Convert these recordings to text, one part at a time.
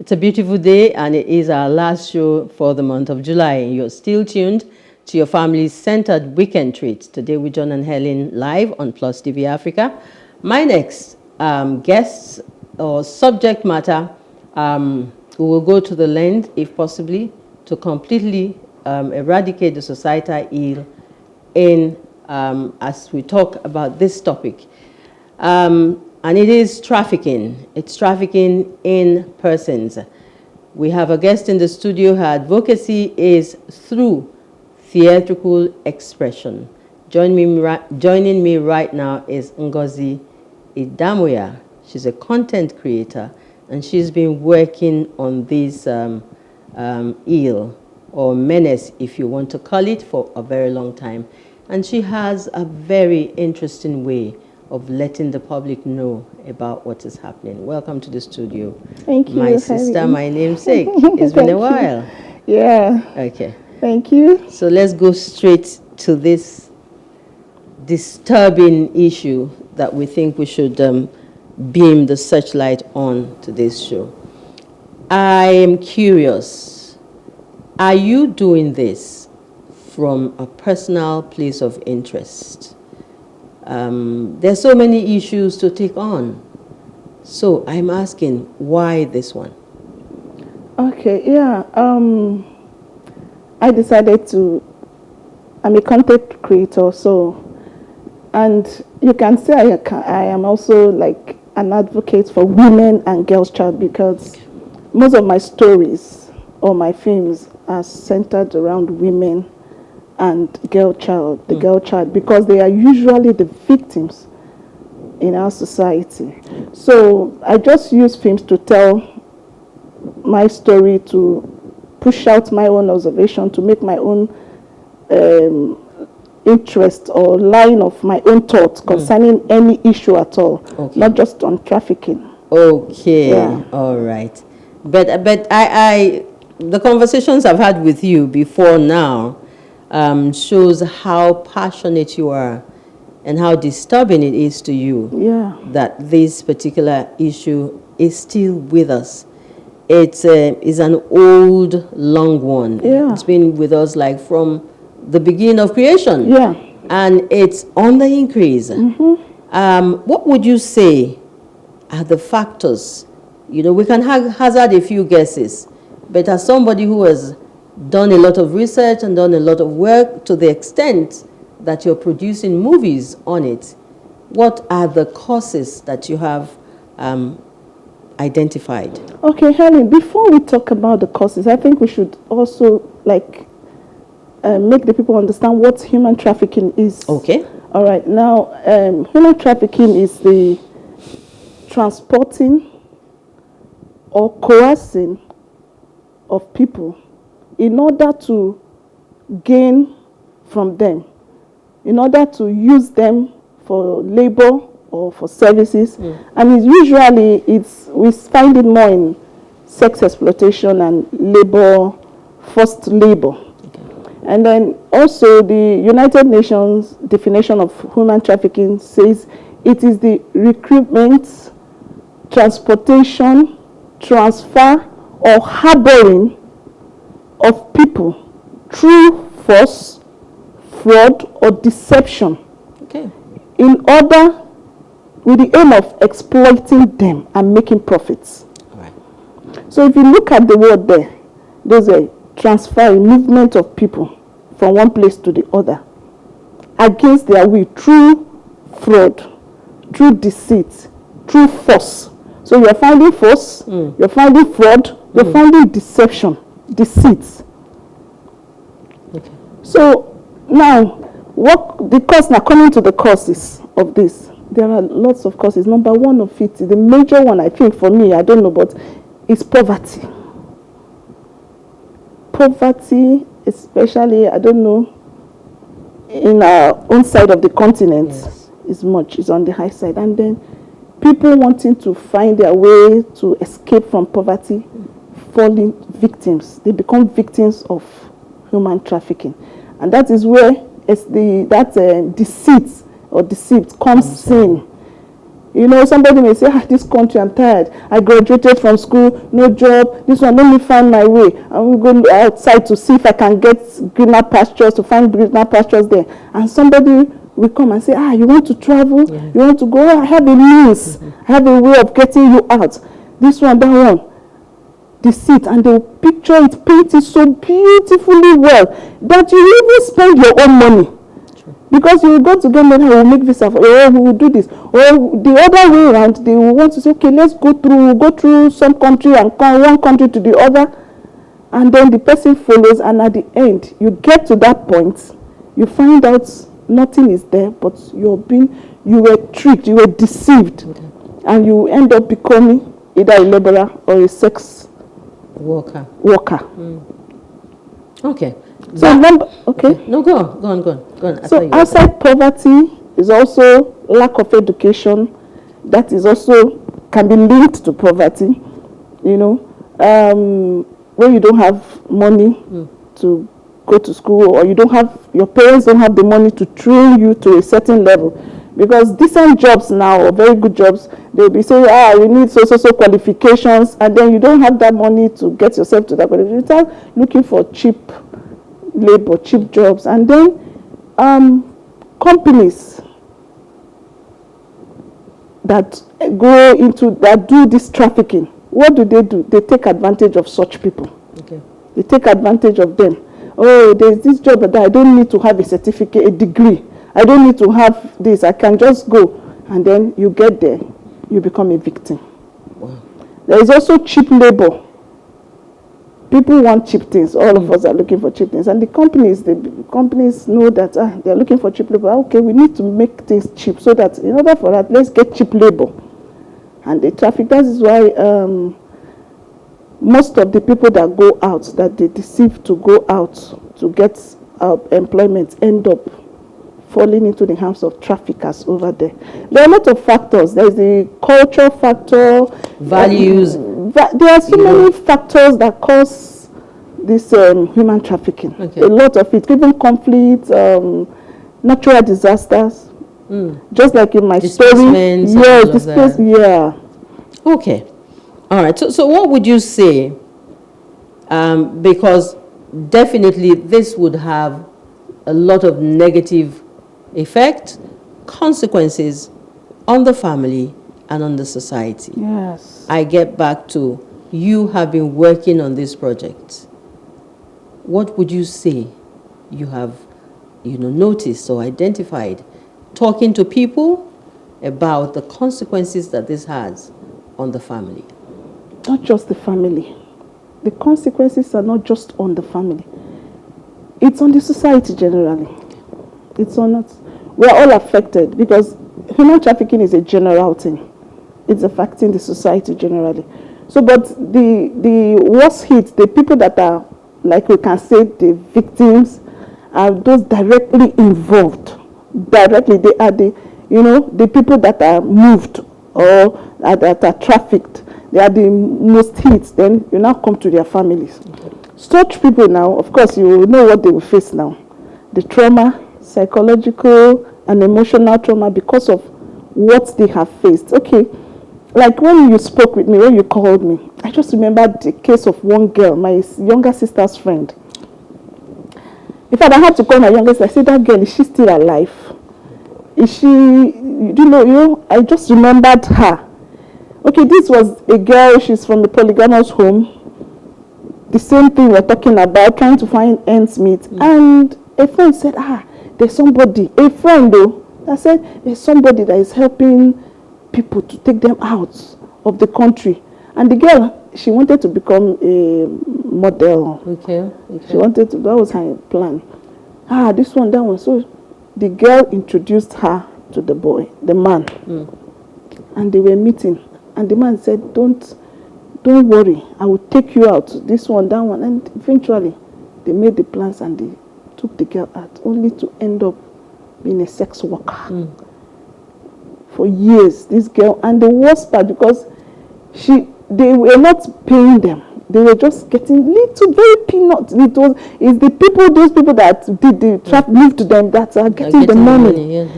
It's a beautiful day, and it is our last show for the month of July. You're still tuned to your family-centered weekend treats today with John and Helen live on PlusTvAfrica. My next guests or subject matter, we will go to the length, if possibly, to completely eradicate the societal ill in as we talk about this topic. And it is trafficking. It's trafficking in persons. We have a guest in the studio. Her advocacy is through theatrical expression. Joining me right now is Ngozi Idamunya. She's a content creator, and she's been working on this ill, or menace, if you want to call it, for a very long time. And she has a very interesting way of letting the public know about what is happening. Welcome to the studio. Thank you. My sister, my namesake. It's been a while. Yeah. Okay. Thank you. So let's go straight to this disturbing issue that we think we should beam the searchlight on to this show. I am curious, are you doing this from a personal place of interest? There's so many issues to take on. So I'm asking, why this one? Okay, yeah. I decided I'm a content creator, and you can say I am also like an advocate for women and girls' child, because most of my stories or my films are centered around women and girl child, the girl child, because they are usually the victims in our society. So I just use films to tell my story, to push out my own observation, to make my own interest or line of my own thoughts concerning any issue at all, not just on trafficking. Okay, yeah. All right. But I the conversations I've had with you before now shows how passionate you are and how disturbing it is to you that this particular issue is still with us. It's an old, long one. Yeah. It's been with us like from the beginning of creation. Yeah. And it's on the increase. What would you say are the factors? You know, we can hazard a few guesses, but as somebody who has done a lot of research and done a lot of work to the extent that you're producing movies on it, what are the causes that you have identified? Okay, Helen, before we talk about the causes, I think we should also make the people understand what human trafficking is. Okay. All right. Now, human trafficking is the transporting or coercing of people in order to gain from them, in order to use them for labor or for services. And we find it more in sex exploitation and labor, forced labor. Okay. And then also the United Nations definition of human trafficking says it is the recruitment, transportation, transfer, or harboring of people through force, fraud, or deception, in order with the aim of exploiting them and making profits. Right. So if you look at the word there, there's a transfer, a movement of people from one place to the other against their will through fraud, through deceit, through force. So you're finding force, you're finding fraud, you're finding deception, deceit. Okay. So now, coming to the causes of this, there are lots of causes. Number one of it, the major one, I think for me, I don't know, but it's poverty. Poverty, especially, I don't know, in our own side of the continent, is on the high side. And then people wanting to find their way to escape from poverty, falling victims. They become victims of human trafficking. And that is where deceit comes in. You know, somebody may say, this country, I'm tired. I graduated from school, no job. This one, let me find my way. I will go outside to see if I can get greener pastures, to find greener pastures there. And somebody will come and say, you want to travel? Yeah. You want to go? I have a means. I have a way of getting you out. This one, that one. Deceit, and they will picture it, paint it so beautifully well that you even spend your own money. Because you will go to get money, will make visa, or we will do this. Or the other way around, they will want to say, okay, let's go through some country and come one country to the other. And then the person follows, and at the end, you get to that point, you find out nothing is there, but you were tricked, you were deceived. Okay. And you end up becoming either a laborer or a sex worker. Okay. So okay. No, go on. So outside poverty is also lack of education. That is also can be linked to poverty. You know, when you don't have money to go to school, or your parents don't have the money to train you to a certain level. Because decent jobs now, or very good jobs, they'll be saying, you need so qualifications, and then you don't have that money to get yourself to that qualification. You start looking for cheap labor, cheap jobs. And then companies that do this trafficking, what do? They take advantage of such people. Okay. They take advantage of them. There's this job that I don't need to have a certificate, a degree. I don't need to have this. I can just go. And then you get there, you become a victim. Wow. There is also cheap labor. People want cheap things. All of us are looking for cheap things. And the companies know that they're looking for cheap labor. Okay, we need to make things cheap, so that in order for that, let's get cheap labor. And they traffic. That is why most of the people that go out, that they deceive to go out to get employment, end up falling into the hands of traffickers over there. There are a lot of factors. There's the cultural factor, values. There are so many factors that cause this human trafficking. Okay. A lot of it, even conflict, natural disasters. Just like in my story. Yes, yeah. Okay. All right. So what would you say? Because definitely this would have a lot of negative effect, consequences on the family and on the society. Yes. I get back to, you have been working on this project. What would you say you have, noticed or identified, talking to people about the consequences that this has on the family? Not just the family. The consequences are not just on the family. It's on the society generally. It's on us. We are all affected, because human trafficking is a general thing. It's affecting the society generally. So, but the worst hit, the people that are, like we can say, the victims, are those directly involved. Directly, they are the people that are moved or that are trafficked. They are the most hit. Then you now come to their families. Okay. Such people now, of course, you know what they will face now. The trauma, psychological and emotional trauma, because of what they have faced. Okay, like when you spoke with me, when you called me, I just remembered the case of one girl, my younger sister's friend. In fact, I had to call my younger sister. I said, that girl, is she still alive? Is she, I just remembered her. Okay, this was a girl, she's from a polygamous home. The same thing we're talking about, trying to find ends meet. And a friend said, there's somebody, a friend though, that said there's somebody that is helping people to take them out of the country. And the girl, she wanted to become a model. Okay. She wanted to, that was her plan. This one, that one. So the girl introduced her to the boy, the man. And they were meeting. And the man said, don't worry, I will take you out. This one, that one. And eventually, they made the plans and they took the girl out, only to end up being a sex worker. For years, this girl. And the worst part, because they were not paying them. They were just getting little, very peanuts. It's those people that did the trap, leave to them, that are getting the money.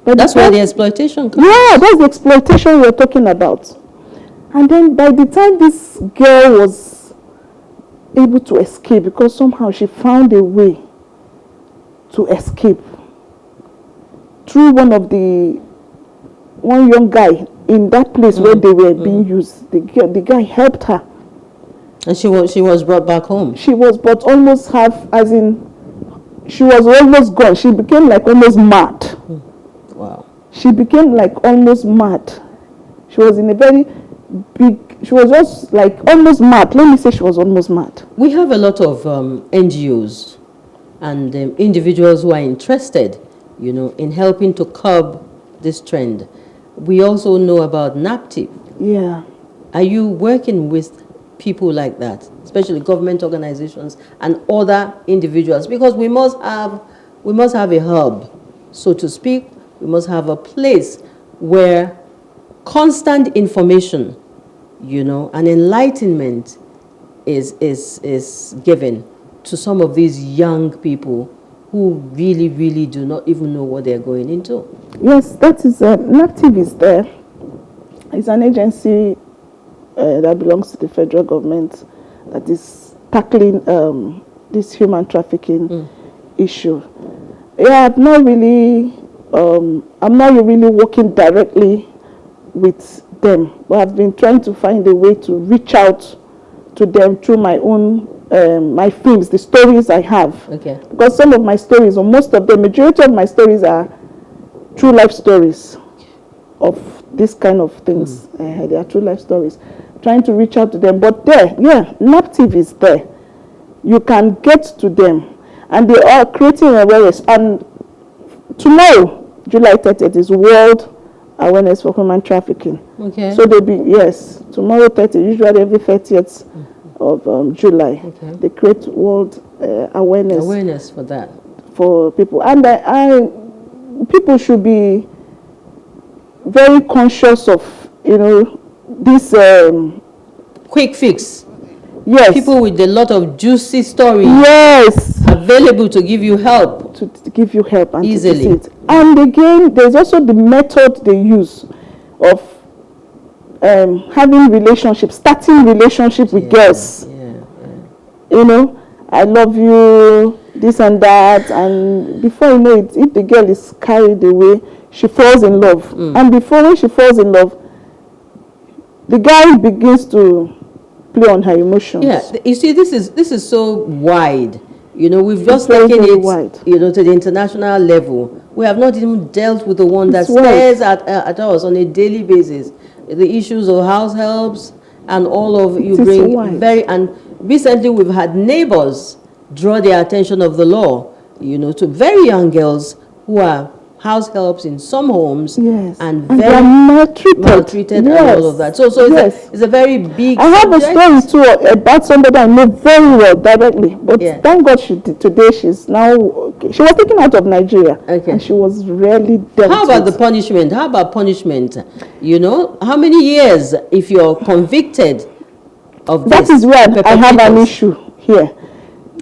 But that's where the exploitation comes. Yeah, that's the exploitation we're talking about. And then by the time this girl was able to escape, because somehow she found a way to escape through one young guy in that place where they were being used. The guy helped her. And she was brought back home. She was, but almost she was almost gone. She became like almost mad. Wow. She became like almost mad. She was in a very she was just like almost mad. Let me say she was almost mad. We have a lot of NGOs and individuals who are interested, in helping to curb this trend. We also know about NAPTIP. Yeah. Are you working with people like that, especially government organizations and other individuals? Because we must have a hub, so to speak. We must have a place where constant information, and enlightenment is given to some of these young people who really, really do not even know what they're going into. Yes, that is, NAPTIP is there. It's an agency that belongs to the federal government that is tackling this human trafficking issue. Yeah, I'm not really working directly with them, but I've been trying to find a way to reach out to them through my own my films, the stories I have. Okay. Because some of my stories, or most of the majority of my stories, are true life stories of this kind of things. They are true life stories. Trying to reach out to them, but NAPTIP is there. You can get to them, and they are creating awareness. And tomorrow, July 30th, is World Awareness for Human Trafficking. Okay. So tomorrow 30th, usually every 30th of July, they create World Awareness. Awareness for that. For people. And people should be very conscious of, this quick fix. Yes. People with a lot of juicy stories. Yes. Available to give you help. To give you help and easily. To see it. And again, there's also the method they use of having relationships, starting relationship with girls. I love you, this and that, and before you know it, if the girl is carried away, she falls in love. And when she falls in love, the guy begins to play on her emotions. Yeah, you see, this is so wide. We've just taken it, wide. To the international level. We have not even dealt with the one that stares at us on a daily basis. The issues of house helps and all of you bring and recently we've had neighbors draw the attention of the law, to very young girls who are house helps in some homes and very maltreated and all of that. So it's a very big I have a story too about somebody I know very well directly, but thank God today she's now she was taken out of Nigeria and she was really dealt How about the punishment? How about punishment? How many years if you're convicted of this? That is where I have an issue here.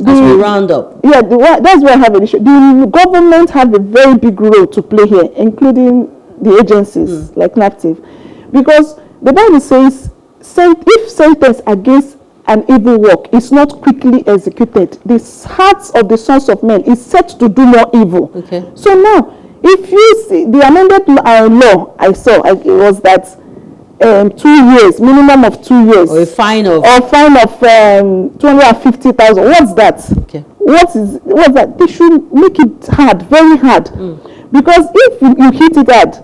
As we round up. Yeah, that's where I have an issue. The government have a very big role to play here, including the agencies like NAPTIP. Because the Bible says, if sentence against an evil work is not quickly executed, the hearts of the sons of men is set to do more evil. Okay. So now, if you see the amended law I saw, it was that 2 years, minimum of 2 years, or a fine of 250,000. What's that? Okay. What's that? They should make it hard, very hard, because if you hit it hard,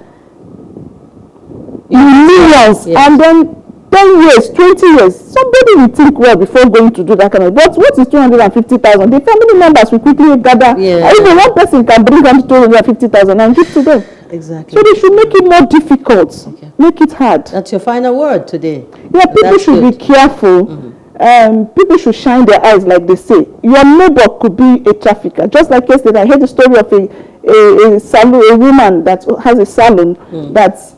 millions, and then 10 years, 20 years, somebody will think well before going to do that kind of. But what is 250,000? The family members will quickly gather. Even one person can bring down 250,000 and give to them. Exactly. So they should make it more difficult. Okay. Make it hard. That's your final word today. Yeah, people should be careful. People should shine their eyes, like they say. Your neighbor could be a trafficker. Just like yesterday, I heard the story of a woman that has a salon that's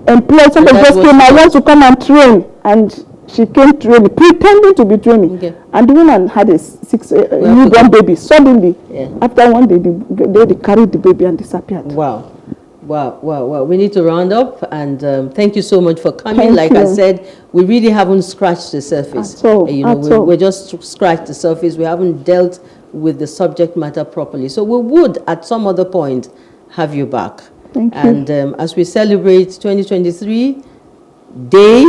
employed. Somebody just came, I want to come and train. And she came training, pretending to be training. Okay. And the woman had a newborn baby. Suddenly, after one day, they carried the baby and disappeared. Wow. Well, we need to round up, and thank you so much for coming. Thank like I you. said, we really haven't scratched the surface. At all, You know, at all. we just scratched the surface. We haven't dealt with the subject matter properly. So we would, at some other point, have you back. Thank you. And as we celebrate 2023 Day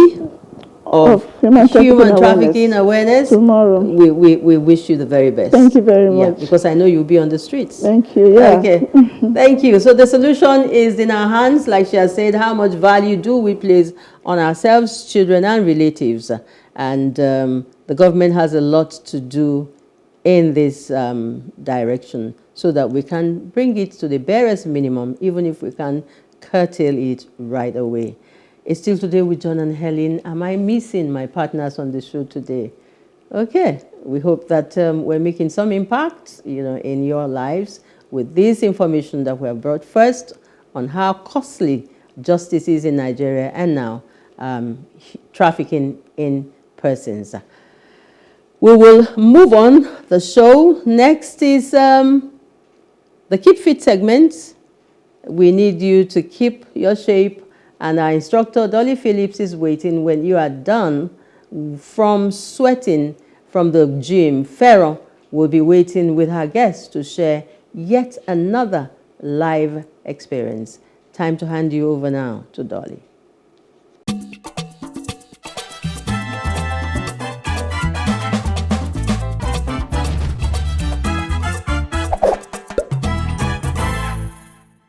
of human trafficking awareness, tomorrow, we wish you the very best. Thank you very much. Because I know you'll be on the streets. Thank you. Yeah. Okay. Thank you. So the solution is in our hands. Like she has said, how much value do we place on ourselves, children, and relatives? And the government has a lot to do in this direction so that we can bring it to the barest minimum, even if we can curtail it right away. It's still today with John and Helen. Am I missing my partners on the show today? Okay. We hope that we're making some impact, you know, in your lives with this information that we have brought first on how costly justice is in Nigeria, and now trafficking in persons. We will move on the show. Next is the Keep Fit segment. We need you to keep your shape, and our instructor, Dolly Phillips, is waiting when you are done from sweating from the gym. Pharaoh will be waiting with her guests to share yet another live experience. Time to hand you over now to Dolly.